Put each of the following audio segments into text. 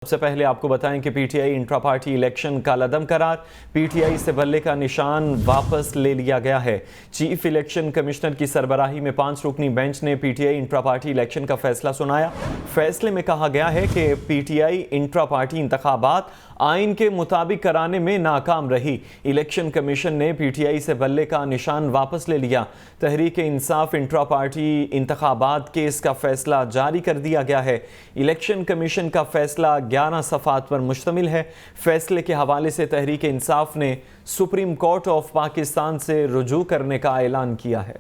سب سے پہلے آپ کو بتائیں کہ P T I intra party election کالعدم قرار، پی ٹی آئی سے بلے کا نشان واپس لے لیا گیا ہے۔ چیف الیکشن کمشنر کی سربراہی میں 5 رکنی بینچ نے پی T I intra party election کا فیصلہ سنایا۔ فیصلے میں کہا گیا ہے کہ P T I intra party انتخابات آئین کے مطابق کرانے میں ناکام رہی۔ الیکشن کمیشن نے پی ٹی آئی سے بلے کا نشان واپس لے لیا۔ تحریک انصاف انٹرا پارٹی انتخابات کیس کا فیصلہ جاری کر دیا گیا ہے۔ الیکشن کمیشن کا فیصلہ 11 صفحات پر مشتمل ہے۔ فیصلے کے حوالے سے تحریک انصاف نے سپریم کورٹ آف پاکستان سے رجوع کرنے کا اعلان کیا ہے۔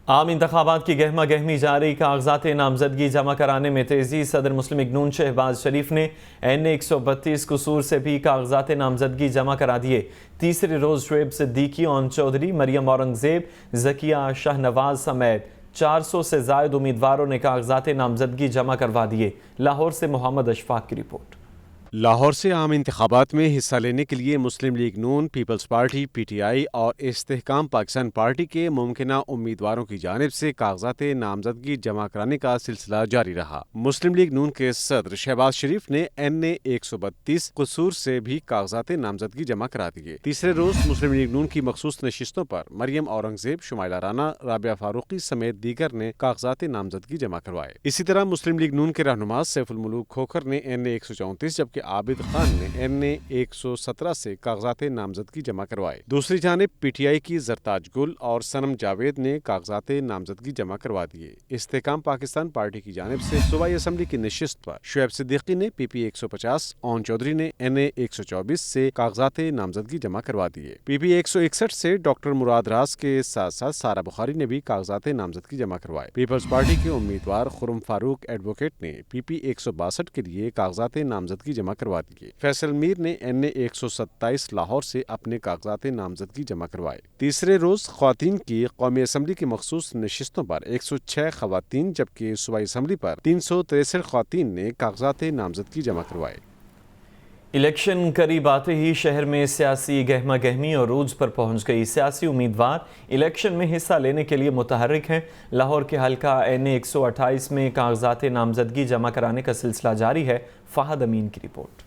عام انتخابات کی گہما گہمی جاری، کاغذات نامزدگی جمع کرانے میں تیزی۔ صدر مسلم لیگ نون شہباز شریف نے این 132 قصور سے بھی کاغذات نامزدگی جمع کرا دیے۔ تیسرے روز شعیب صدیقی، اون چودھری، مریم اورنگزیب، ذکیہ شاہ نواز سمیت 400 سے زائد امیدواروں نے کاغذات نامزدگی جمع کروا دیے۔ لاہور سے محمد اشفاق کی رپورٹ۔ لاہور سے عام انتخابات میں حصہ لینے کے لیے مسلم لیگ نون، Peoples Party, P T I اور استحکام پاکستان پارٹی کے ممکنہ امیدواروں کی جانب سے کاغذات نامزدگی جمع کرانے کا سلسلہ جاری رہا۔ مسلم لیگ نون کے صدر شہباز شریف نے این 132 قصور سے بھی کاغذات نامزدگی جمع کرا دیے۔ تیسرے روز مسلم لیگ نون کی مخصوص نشستوں پر مریم اورنگزیب، شمائلہ رانا، رابعہ فاروقی سمیت دیگر نے کاغذات نامزدگی جمع کروائے۔ اسی طرح مسلم لیگ نون کے رہنما سیف الملوک کھوکھر نے این 134 جبکہ عابد خان نے این 117 سے کاغذات نامزدگی جمع کروائے۔ دوسری جانب پی ٹی آئی کی زرتاج گل اور صنم جاوید نے کاغذات نامزدگی جمع کروا دیے۔ استحکام پاکستان پارٹی کی جانب سے صوبائی اسمبلی کی نشست پر شعیب صدیقی نے پی پی 150، اون چودھری نے این 124 سے کاغذات نامزدگی جمع کروا دیے۔ پی پی 161 سے ڈاکٹر مراد راز کے ساتھ ساتھ سارا بخاری نے بھی کاغذات نامزدگی جمع کروائے۔ پیپلز پارٹی کے امیدوار خرم فاروق ایڈوکیٹ نے پی پی 162 کے لیے کاغذات نامزدگی جمع کروا دیے۔ فیصل میر نے این 127 لاہور سے اپنے کاغذات نامزدگی جمع کروائے۔ تیسرے روز خواتین کی قومی اسمبلی کی مخصوص نشستوں پر 106 خواتین جبکہ صوبائی اسمبلی پر 363 خواتین نے کاغذات نامزدگی جمع کروائے۔ الیکشن قریب آتے ہی شہر میں سیاسی گہما گہمی اور عروج پر پہنچ گئی۔ سیاسی امیدوار الیکشن میں حصہ لینے کے لیے متحرک ہیں۔ لاہور کے حلقہ این 128 میں کاغذات نامزدگی جمع کرانے کا سلسلہ جاری ہے۔ فہد امین کی رپورٹ۔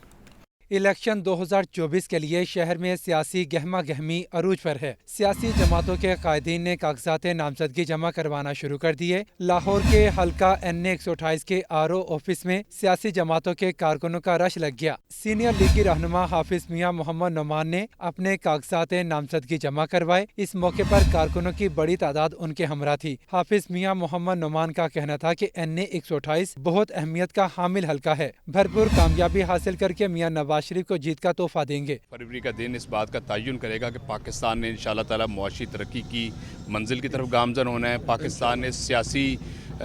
الیکشن 2024 کے لیے شہر میں سیاسی گہما گہمی عروج پر ہے۔ سیاسی جماعتوں کے قائدین نے کاغذات نامزدگی جمع کروانا شروع کر دیے۔ لاہور کے حلقہ این 128 کے آر او آفس میں سیاسی جماعتوں کے کارکنوں کا رش لگ گیا۔ سینئر لیگی رہنما حافظ میاں محمد نعمان نے اپنے کاغذات نامزدگی جمع کروائے۔ اس موقع پر کارکنوں کی بڑی تعداد ان کے ہمراہ تھی۔ حافظ میاں محمد نعمان کا کہنا تھا کہ این 128 بہت اہمیت کا حامل حلقہ ہے۔ بھرپور کامیابی حاصل کر کے میاں نواز شریف کو جیت کا تحفہ دیں گے۔ فروری کا دن اس بات کا تعین کرے گا کہ پاکستان نے انشاءاللہ تعالی معاشی ترقی کی منزل کی طرف گامزن ہونا ہے۔ پاکستان نے سیاسی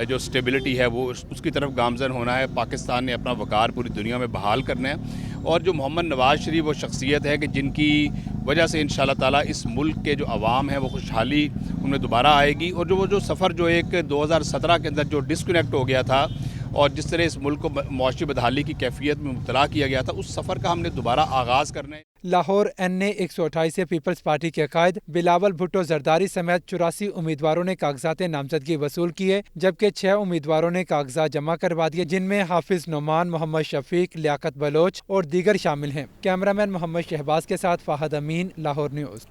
جو سٹیبلٹی ہے وہ اس کی طرف گامزن ہونا ہے۔ پاکستان نے اپنا وقار پوری دنیا میں بحال کرنا ہے، اور جو محمد نواز شریف وہ شخصیت ہے کہ جن کی وجہ سے انشاءاللہ تعالی اس ملک کے جو عوام ہیں وہ خوشحالی ان میں دوبارہ آئے گی، اور جو سفر جو ایک 2017 کے اندر جو ڈسکنیکٹ ہو گیا تھا اور جس طرح اس ملک کو معاشی بدحالی کی کیفیت میں مبتلا کیا گیا تھا، اس سفر کا ہم نے دوبارہ آغاز کرنا ہے۔ لاہور این 128 سے پیپلز پارٹی کے قائد بلاول بھٹو زرداری سمیت 84 امیدواروں نے کاغذات نامزدگی وصول کیے، جبکہ 6 امیدواروں نے کاغذات جمع کروا دیے، جن میں حافظ نعمان، محمد شفیق، لیاقت بلوچ اور دیگر شامل ہیں۔ کیمرامین محمد شہباز کے ساتھ فہد امین، لاہور نیوز۔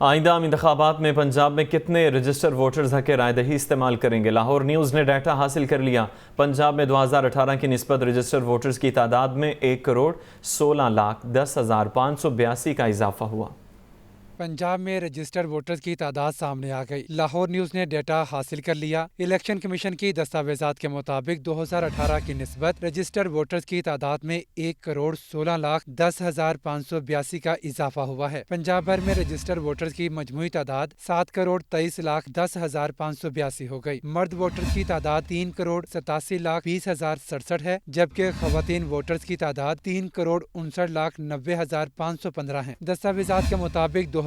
آئندہ عام انتخابات میں پنجاب میں کتنے رجسٹر ووٹرز حق رائے دہی استعمال کریں گے؟ لاہور نیوز نے ڈیٹا حاصل کر لیا۔ پنجاب میں 2018 کی نسبت رجسٹر ووٹرز کی تعداد میں 1,16,10,582 کا اضافہ ہوا۔ پنجاب میں رجسٹرڈ ووٹرز کی تعداد سامنے آ گئی۔ لاہور نیوز نے ڈیٹا حاصل کر لیا۔ الیکشن کمیشن کی دستاویزات کے مطابق 2018 کی نسبت رجسٹرڈ ووٹرز کی تعداد میں 1,16,10,582 کا اضافہ ہوا ہے۔ پنجاب بھر میں رجسٹرڈ ووٹرز کی مجموعی تعداد 7,23,10,582 ہو گئی۔ مرد ووٹرز کی تعداد 3,87,20,067 ہے، جبکہ خواتین ووٹرز کی تعداد 3,59,90,515 ہے۔ دستاویزات کے مطابق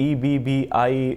EBBI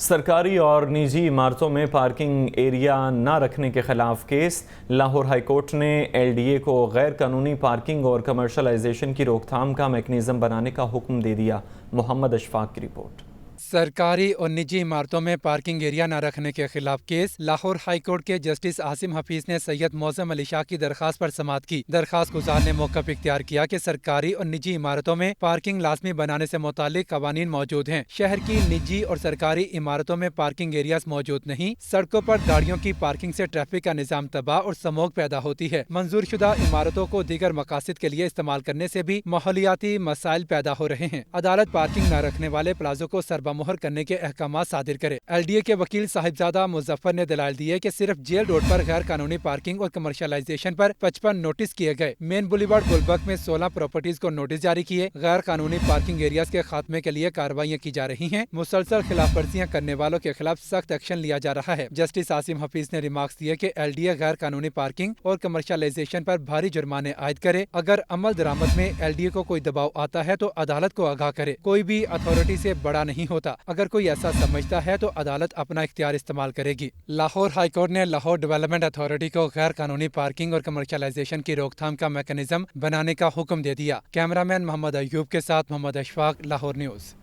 سرکاری اور نجی عمارتوں میں پارکنگ ایریا نہ رکھنے کے خلاف کیس۔ لاہور ہائی کورٹ نے ایل ڈی اے کو غیر قانونی پارکنگ اور کمرشلائزیشن کی روک تھام کا میکنزم بنانے کا حکم دے دیا۔ محمد اشفاق کی رپورٹ۔ سرکاری اور نجی عمارتوں میں پارکنگ ایریا نہ رکھنے کے خلاف کیس۔ لاہور ہائی کورٹ کے جسٹس عاصم حفیظ نے سید معظم علی شاہ کی درخواست پر سماعت کی۔ درخواست گزار نے موقف اختیار کیا کہ سرکاری اور نجی عمارتوں میں پارکنگ لازمی بنانے سے متعلق قوانین موجود ہیں۔ شہر کی نجی اور سرکاری عمارتوں میں پارکنگ ایریاز موجود نہیں۔ سڑکوں پر گاڑیوں کی پارکنگ سے ٹریفک کا نظام تباہ اور سموگ پیدا ہوتی ہے۔ منظور شدہ عمارتوں کو دیگر مقاصد کے لیے استعمال کرنے سے بھی ماحولیاتی مسائل پیدا ہو رہے ہیں۔ عدالت پارکنگ نہ رکھنے والے پلازوں کو سربا مہر کرنے کے احکامات صادر کرے۔ ایل ڈی اے کے وکیل صاحبزادہ مظفر نے دلائل دیے کہ صرف جیل روڈ پر غیر قانونی پارکنگ اور کمرشلائزیشن پر 55 نوٹس کیے گئے۔ مین بولیوارڈ گلبرگ میں 16 پراپرٹیز کو نوٹس جاری کیے۔ غیر قانونی پارکنگ ایریاز کے خاتمے کے لیے کارروائیاں کی جا رہی ہیں۔ مسلسل خلاف ورزیاں کرنے والوں کے خلاف سخت ایکشن لیا جا رہا ہے۔ جسٹس عاصم حفیظ نے ریمارکس دیے کہ ایل ڈی اے غیر قانونی پارکنگ اور کمرشلائزیشن پر بھاری جرمانے عائد کرے۔ اگر عمل درآمد میں ایل ڈی اے کو کوئی دباؤ آتا ہے تو عدالت کو آگاہ کرے۔ کوئی بھی اتھارٹی سے بڑا نہیں ہوتا۔ اگر کوئی ایسا سمجھتا ہے تو عدالت اپنا اختیار استعمال کرے گی۔ لاہور ہائی کورٹ نے لاہور ڈیولپمنٹ اتھارٹی کو غیر قانونی پارکنگ اور کمرشلائزیشن کی روک تھام کا میکنزم بنانے کا حکم دے دیا۔ کیمرامین محمد ایوب کے ساتھ Muhammad Ishfaq, Lahore news.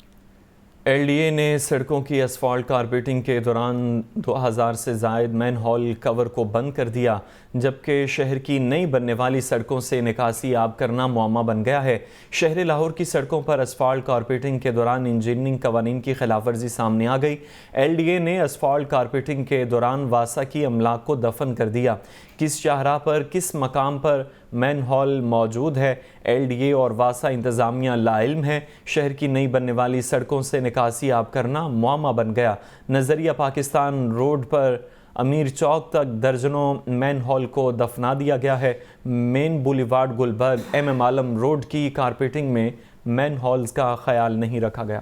L D A نے سڑکوں کی اسفالٹ کارپیٹنگ کے دوران 2000 سے زائد مین ہول کور کو بند کر دیا، جبکہ شہر کی نئی بننے والی سڑکوں سے نکاسی آب کرنا معمہ بن گیا ہے۔ شہر لاہور کی سڑکوں پر اسفالٹ کارپیٹنگ کے دوران انجینئرنگ قوانین کی خلاف ورزی سامنے آ گئی۔ ایل ڈی اے نے اسفالٹ کارپیٹنگ کے دوران واسا کی املاک کو دفن کر دیا۔ کس شاہراہ پر کس مقام پر مین ہال موجود ہے، ایل ڈی اے اور واسا انتظامیہ لاعلم ہے۔ شہر کی نئی بننے والی سڑکوں سے نکاسی آب کرنا معمہ بن گیا۔ نظریہ پاکستان روڈ پر امیر چوک تک درجنوں مین ہال کو دفنا دیا گیا ہے۔ مین بولیوارڈ گلبرگ ایم عالم روڈ کی کارپیٹنگ میں مین ہالز کا خیال نہیں رکھا گیا۔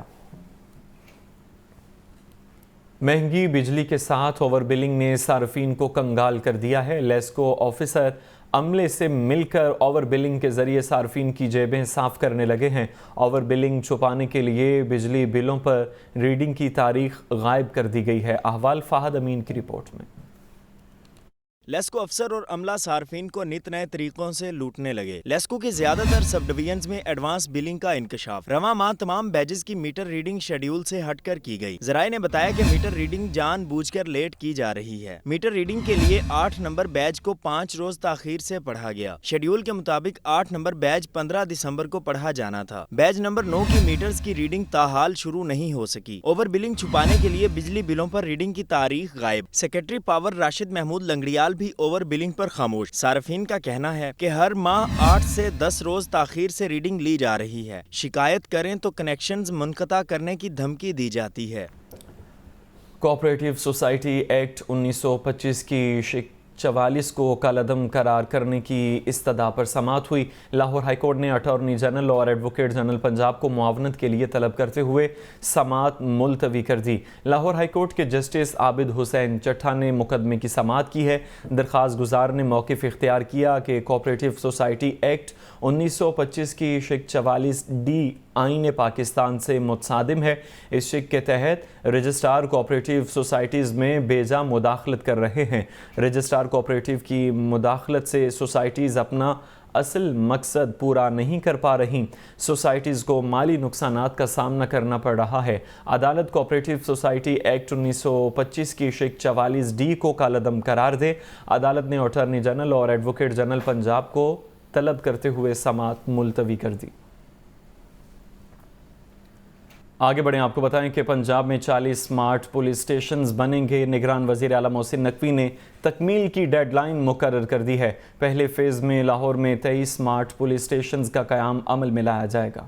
مہنگی بجلی کے ساتھ اوور بلنگ نے صارفین کو کنگال کر دیا ہے۔ لیسکو آفیسر عملے سے مل کر اوور بلنگ کے ذریعے صارفین کی جیبیں صاف کرنے لگے ہیں۔ اوور بلنگ چھپانے کے لیے بجلی بلوں پر ریڈنگ کی تاریخ غائب کر دی گئی ہے۔ احوال فہد امین کی رپورٹ میں۔ لیسکو افسر اور عملہ صارفین کو نت نئے طریقوں سے لوٹنے لگے۔ لیسکو کے زیادہ تر سب ڈویژنز میں ایڈوانس بلنگ کا انکشاف۔ رواں ماہ تمام بیجز کی میٹر ریڈنگ شیڈیول سے ہٹ کر کی گئی۔ ذرائع نے بتایا کہ میٹر ریڈنگ جان بوجھ کر لیٹ کی جا رہی ہے۔ میٹر ریڈنگ کے لیے 8 نمبر بیج کو 5 روز تاخیر سے پڑھا گیا۔ شیڈیول کے مطابق 8 نمبر بیج 15 دسمبر کو پڑھا جانا تھا۔ بیج نمبر 9 کی میٹرز کی ریڈنگ تاحال شروع نہیں ہو سکی۔ اوور بلنگ چھپانے کے لیے بجلی بلوں پر ریڈنگ کی تاریخ غائب۔ سیکریٹری پاور راشد محمود لنگڑیال بھی اوور بلنگ پر خاموش۔ صارفین کا کہنا ہے کہ ہر ماہ 8 سے 10 روز تاخیر سے ریڈنگ لی جا رہی ہے۔ شکایت کریں تو کنیکشنز منقطع کرنے کی دھمکی دی جاتی ہے۔ کوآپریٹو سوسائٹی ایکٹ 1925 کی شق 44 کو کالعدم قرار کرنے کی استدعا پر سماعت ہوئی۔ لاہور ہائی کورٹ نے اٹارنی جنرل اور ایڈوکیٹ جنرل پنجاب کو معاونت کے لیے طلب کرتے ہوئے سماعت ملتوی کر دی۔ لاہور ہائی کورٹ کے جسٹس عابد حسین چٹھا نے مقدمے کی سماعت کی ہے۔ درخواست گزار نے موقف اختیار کیا کہ کوآپریٹو سوسائٹی ایکٹ 1925 کی شق 44 ڈی آئین پاکستان سے متصادم ہے۔ اس شق کے تحت رجسٹرار کوآپریٹو سوسائٹیز میں بے جا مداخلت کر رہے ہیں۔ رجسٹرار کوآپریٹو کی مداخلت سے سوسائٹیز اپنا اصل مقصد پورا نہیں کر پا رہی۔ سوسائٹیز کو مالی نقصانات کا سامنا کرنا پڑ رہا ہے۔ عدالت کوآپریٹو سوسائٹی ایکٹ 1925 کی شق 44 ڈی کو کالعدم قرار دے۔ عدالت نے اٹارنی جنرل اور ایڈوکیٹ جنرل پنجاب کو طلب کرتے ہوئے سماعت ملتوی کر دی۔ آگے بڑھیں، آپ کو بتائیں کہ پنجاب میں 40 سمارٹ پولیس سٹیشنز بنیں گے۔ نگران وزیر اعلیٰ محسن نقوی نے تکمیل کی ڈیڈ لائن مقرر کر دی ہے۔ پہلے فیز میں لاہور میں 23 سمارٹ پولیس سٹیشنز کا قیام عمل میں لایا جائے گا۔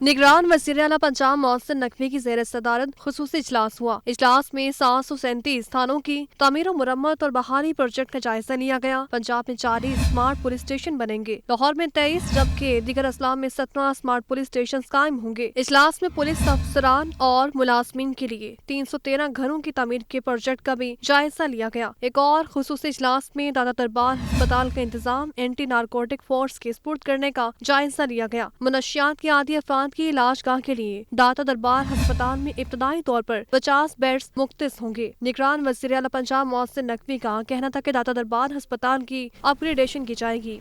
نگران وزیر اعلیٰ پنجاب محسن نقوی کی زیر صدارت خصوصی اجلاس ہوا۔ اجلاس میں 737 تھانوں کی تعمیر و مرمت اور بحالی پروجیکٹ کا جائزہ لیا گیا۔ پنجاب میں 40 سمارٹ پولیس اسٹیشن بنیں گے، لاہور میں 23 جبکہ دیگر اضلاع میں 17 سمارٹ پولیس اسٹیشن قائم ہوں گے۔ اجلاس میں پولیس افسران اور ملازمین کے لیے 313 گھروں کی تعمیر کے پروجیکٹ کا بھی جائزہ لیا گیا۔ ایک اور خصوصی اجلاس میں دادا دربار ہسپتال کا انتظام اینٹی نارکوٹک فورس کے سپرد کرنے کا جائزہ لیا گیا۔ منشیات کے عادی افراد افراد کی علاج گاہ کے لیے داتا دربار ہسپتال میں ابتدائی طور پر 50 بیڈز مختص ہوں گے۔ نگران وزیر اعلیٰ پنجاب محسن نقوی کا کہنا تھا کہ داتا دربار ہسپتال کی اپ گریڈیشن کی جائے گی۔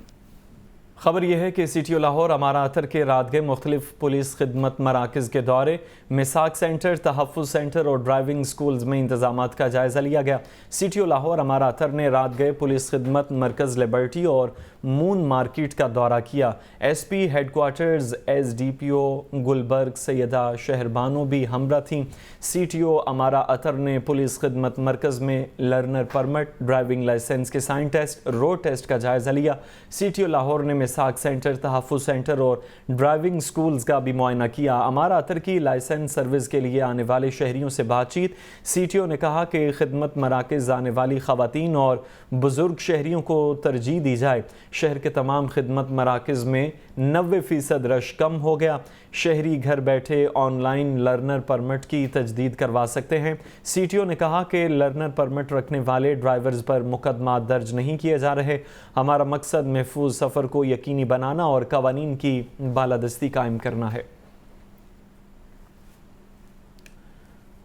خبر یہ ہے کہ C T O Lahore امارا Uttar کے رات گئے مختلف پولیس خدمت مراکز کے دورے، میثاق سینٹر، تحفظ سینٹر اور ڈرائیونگ سکولز میں انتظامات کا جائزہ لیا گیا۔ C T O Lahore امارا Uttar نے رات گئے پولیس خدمت مرکز لبرٹی اور مون مارکیٹ کا دورہ کیا۔ S P headquarters, S D P O Gulberg Syeda Shahrbano بھی ہمراہ تھیں۔ سی ٹی او امارا اتر نے پولیس خدمت مرکز میں لرنر پرمٹ، ڈرائیونگ لائسنس کے سائن ٹیسٹ، روڈ ٹیسٹ کا جائزہ لیا۔ سی ٹی او لاہور نے میثاق سینٹر، تحفظ سینٹر اور ڈرائیونگ سکولز کا بھی معائنہ کیا۔ امارا اتر کی لائسنس سروس کے لیے آنے والے شہریوں سے بات چیت، سی ٹی او نے کہا کہ خدمت مراکز آنے والی خواتین اور بزرگ شہریوں کو ترجیح دی جائے۔ شہر کے تمام خدمت مراکز میں 90% رش کم ہو گیا۔ شہری گھر بیٹھے آن لائن لرنر پرمٹ کی تجدید کروا سکتے ہیں۔ سی ٹی او نے کہا کہ لرنر پرمٹ رکھنے والے ڈرائیورز پر مقدمات درج نہیں کیے جا رہے۔ ہمارا مقصد محفوظ سفر کو یقینی بنانا اور قوانین کی بالادستی قائم کرنا ہے۔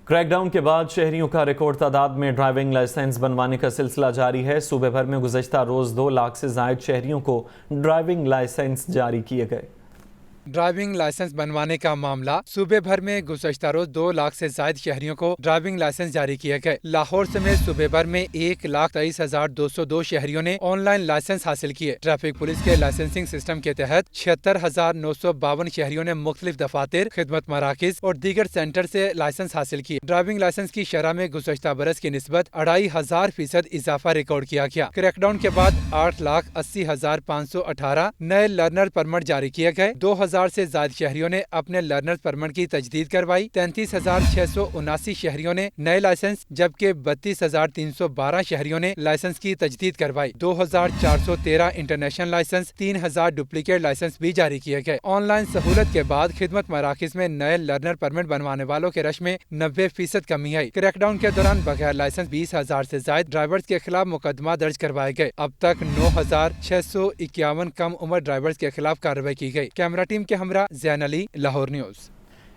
کریک ڈاؤن کے بعد شہریوں کا ریکارڈ تعداد میں ڈرائیونگ لائسنس بنوانے کا سلسلہ جاری ہے۔ صوبے بھر میں گزشتہ روز 2 لاکھ سے زائد شہریوں کو ڈرائیونگ لائسنس جاری کیے گئے۔ ڈرائیونگ لائسنس بنوانے کا معاملہ صوبے بھر میں گزشتہ روز 2 لاکھ سے زائد شہریوں کو ڈرائیونگ لائسنس جاری کیے گئے۔ لاہور سمیت صوبے بھر میں 1,23,202 شہریوں نے آن لائن لائسنس حاصل کیے۔ ٹریفک پولیس کے لائسنسنگ سسٹم کے تحت 76,952 شہریوں نے مختلف دفاتر، خدمت مراکز اور دیگر سینٹر سے لائسنس حاصل کیے۔ ڈرائیونگ لائسنس کی شرح میں گزشتہ برس کی نسبت 2,500% اضافہ ریکارڈ کیا گیا۔ کریک ڈاؤن کے بعد 8,80,518 نئے لرنر پرمٹ جاری کیے گئے۔ 2,000 سے زائد شہریوں نے اپنے لرنر پرمٹ کی تجدید کروائی۔ 33,679 شہریوں نے نئے لائسنس جبکہ 32,312 شہریوں نے لائسنس کی تجدید کروائی۔ 2,413 انٹرنیشنل لائسنس، 3,000 ڈپلیکیٹ لائسنس بھی جاری کیے گئے۔ آن لائن سہولت کے بعد خدمت مراکز میں نئے لرنر پرمٹ بنوانے والوں کے رش میں 90% کمی آئی۔ کریک ڈاؤن کے دوران بغیر لائسنس 20,000 سے زائد ڈرائیورز کے خلاف مقدمہ درج کروائے گئے۔ اب تک 9,651 کم عمر ڈرائیورز کے خلاف کارروائی کی گئی۔ کیمرہ ٹیم کے ہمراہ زین علی، لاہور نیوز۔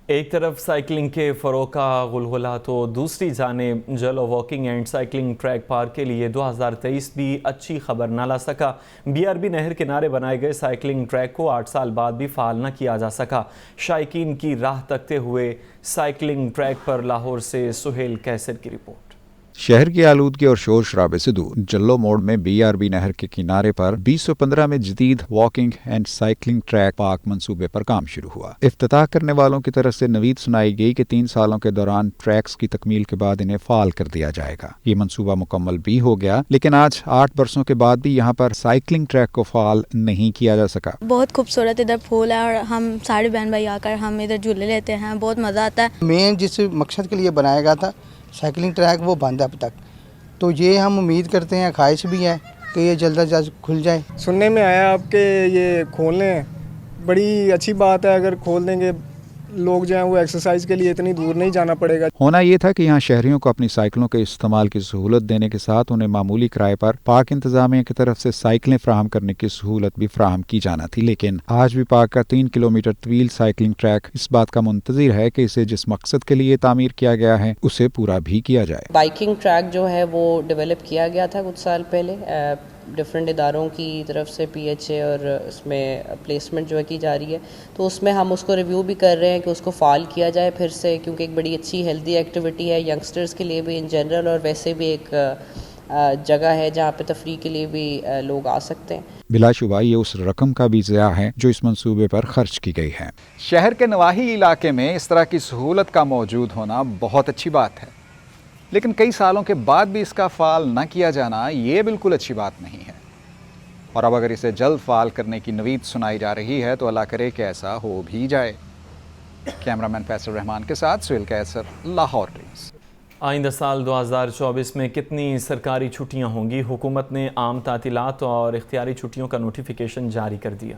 ایک طرف سائیکلنگ کے فروغ کا غلغلہ تو دوسری جانب جلو walking and cycling track park کے لیے 2023 بھی اچھی خبر نہ لا سکا۔ BRB نہر کنارے بنائے گئے سائیکلنگ ٹریک کو 8 سال بعد بھی فعال نہ کیا جا سکا۔ شائقین کی راہ تکتے ہوئے سائیکلنگ ٹریک پر لاہور سے سہیل کیسر کی رپورٹ۔ شہر کی آلودگی اور شور شرابے سے دور جلو موڑ میں BRB نہر کے کنارے پر 2015 میں جدید walking and cycling track park منصوبے پر کام شروع ہوا۔ افتتاح کرنے والوں کی طرف سے نوید سنائی گئی کہ 3 سالوں کے دوران ٹریکس کی تکمیل کے بعد انہیں فعال کر دیا جائے گا۔ یہ منصوبہ مکمل بھی ہو گیا، لیکن آج 8 برسوں کے بعد بھی یہاں پر سائیکلنگ ٹریک کو فعال نہیں کیا جا سکا۔ بہت خوبصورت ادھر پھول ہے اور ہم سارے بہن بھائی آ کر ہم ادھر جھولے لیتے ہیں، بہت مزہ آتا ہے۔ مین جس مقصد کے لیے بنایا گیا تھا سائیکلنگ ٹریک وہ بند ہے اب تک، تو یہ ہم امید کرتے ہیں، خواہش بھی ہے کہ یہ جلد از جلد کھل جائے۔ سننے میں آیا آپ کے یہ کھولنے بڑی اچھی بات ہے، اگر کھول دیں گے لوگ جو ہیں وہ ایکسرسائز کے لیے اتنی دور نہیں جانا پڑے گا۔ ہونا یہ تھا کہ یہاں شہریوں کو اپنی سائیکلوں کے استعمال کی سہولت دینے کے ساتھ انہیں معمولی کرائے پر پارک انتظامیہ کی طرف سے سائیکلیں فراہم کرنے کی سہولت بھی فراہم کی جانا تھی، لیکن آج بھی پارک کا 3 کلومیٹر طویل سائیکلنگ ٹریک اس بات کا منتظر ہے کہ اسے جس مقصد کے لیے تعمیر کیا گیا ہے اسے پورا بھی کیا جائے۔ بائکنگ ٹریک جو ہے وہ ڈیولپ کیا گیا تھا کچھ سال پہلے ڈفرینٹ اداروں کی طرف سے PHA اور اس میں پلیسمنٹ جو ہے کی جا رہی ہے، تو اس میں ہم اس کو ریویو بھی کر رہے ہیں کہ اس کو فعال کیا جائے پھر سے، کیونکہ ایک بڑی اچھی ہیلدی ایکٹیویٹی ہے ینگسٹرز کے لیے بھی ان جنرل، اور ویسے بھی ایک جگہ ہے جہاں پہ تفریح کے لیے بھی لوگ آ سکتے ہیں۔ بلا شبہ یہ اس رقم کا بھی ضیاع ہے جو اس منصوبے پر خرچ کی گئی ہے۔ شہر کے نواحی علاقے میں اس طرح کی سہولت کا موجود ہونا بہت اچھی بات ہے، لیکن کئی سالوں کے بعد بھی اس کا فعال نہ کیا جانا یہ بالکل اچھی بات نہیں ہے، اور اب اگر اسے جلد فعال کرنے کی نوید سنائی جا رہی ہے تو اللہ کرے کہ ایسا ہو بھی جائے۔ کیمرامین فیصل رحمان کے ساتھ سہیل کیسر، لاہور نیوز۔ آئندہ سال 2024 میں کتنی سرکاری چھٹیاں ہوں گی؟ حکومت نے عام تعطیلات اور اختیاری چھٹیوں کا نوٹیفیکیشن جاری کر دیا۔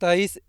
23